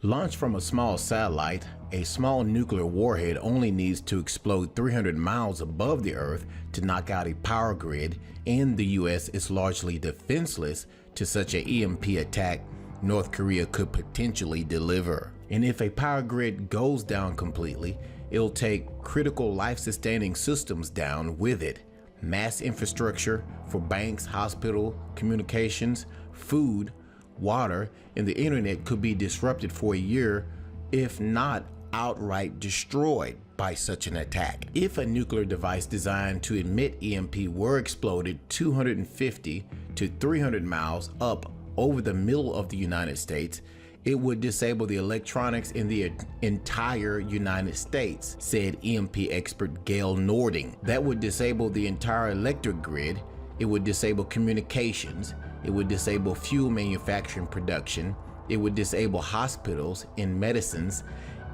Launched from a small satellite, a small nuclear warhead only needs to explode 300 miles above the Earth to knock out a power grid, and the US is largely defenseless to such an EMP attack North Korea could potentially deliver. And if a power grid goes down completely, it'll take critical life-sustaining systems down with it. Mass infrastructure for banks, hospital, communications, food, water, and the internet could be disrupted for a year, if not outright destroyed by such an attack. If a nuclear device designed to emit EMP were exploded 250 to 300 miles up over the middle of the United States, it would disable the electronics in the entire United States, said EMP expert Gail Nording. That would disable the entire electric grid. It would disable communications. It would disable fuel manufacturing production. It would disable hospitals and medicines.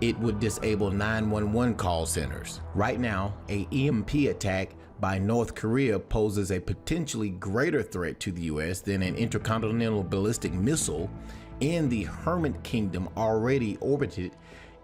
It would disable 911 call centers. Right now, a EMP attack by North Korea poses a potentially greater threat to the US than an intercontinental ballistic missile, and the Hermit Kingdom already orbited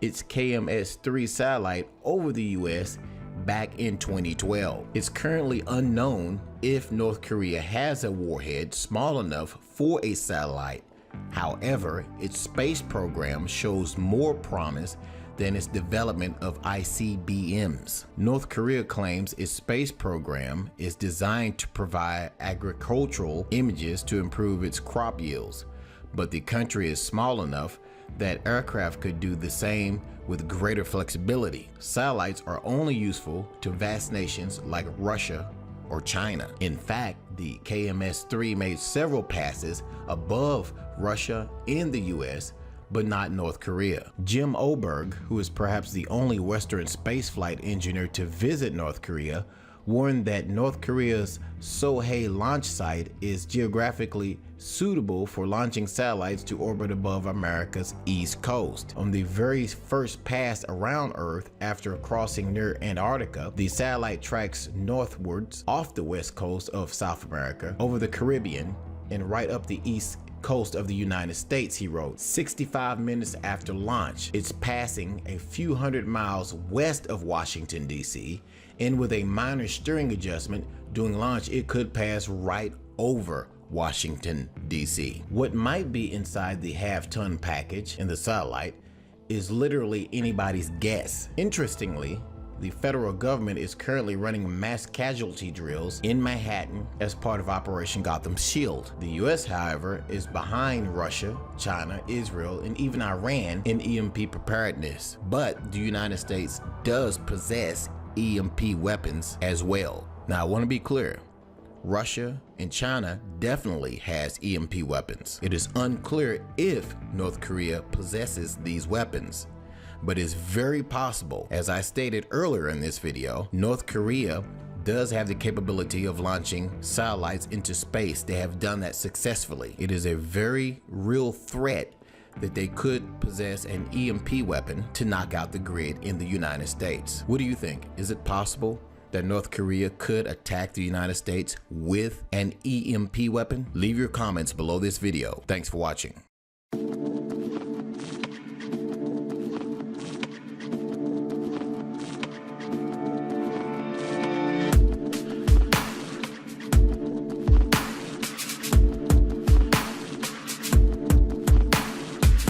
its KMS-3 satellite over the US back in 2012. It's currently unknown if North Korea has a warhead small enough for a satellite. However, its space program shows more promise than its development of ICBMs. North Korea claims its space program is designed to provide agricultural images to improve its crop yields, but the country is small enough that aircraft could do the same with greater flexibility. Satellites are only useful to vast nations like Russia or China. In fact, the KMS-3 made several passes above Russia and the US, but not North Korea. Jim Oberg, who is perhaps the only Western spaceflight engineer to visit North Korea, warned that North Korea's Sohae launch site is geographically suitable for launching satellites to orbit above America's east coast. On the very first pass around Earth after crossing near Antarctica, the satellite tracks northwards off the west coast of South America, over the Caribbean, and right up the east coast of the United States, he wrote. 65 minutes after launch, it's passing a few hundred miles west of Washington, D.C., and with a minor steering adjustment during launch, it could pass right over Washington, D.C. What might be inside the half-ton package in the satellite is literally anybody's guess. Interestingly, the federal government is currently running mass casualty drills in Manhattan as part of Operation Gotham Shield. The US, however, is behind Russia, China, Israel, and even Iran in EMP preparedness. But the United States does possess EMP weapons as well. Now, I want to be clear. Russia and China definitely has EMP weapons. It is unclear if North Korea possesses these weapons, but it's very possible. As I stated earlier in this video, North Korea does have the capability of launching satellites into space. They have done that successfully. It is a very real threat that they could possess an EMP weapon to knock out the grid in the United States. What do you think? Is it possible that North Korea could attack the United States with an EMP weapon? Leave your comments below this video. Thanks for watching.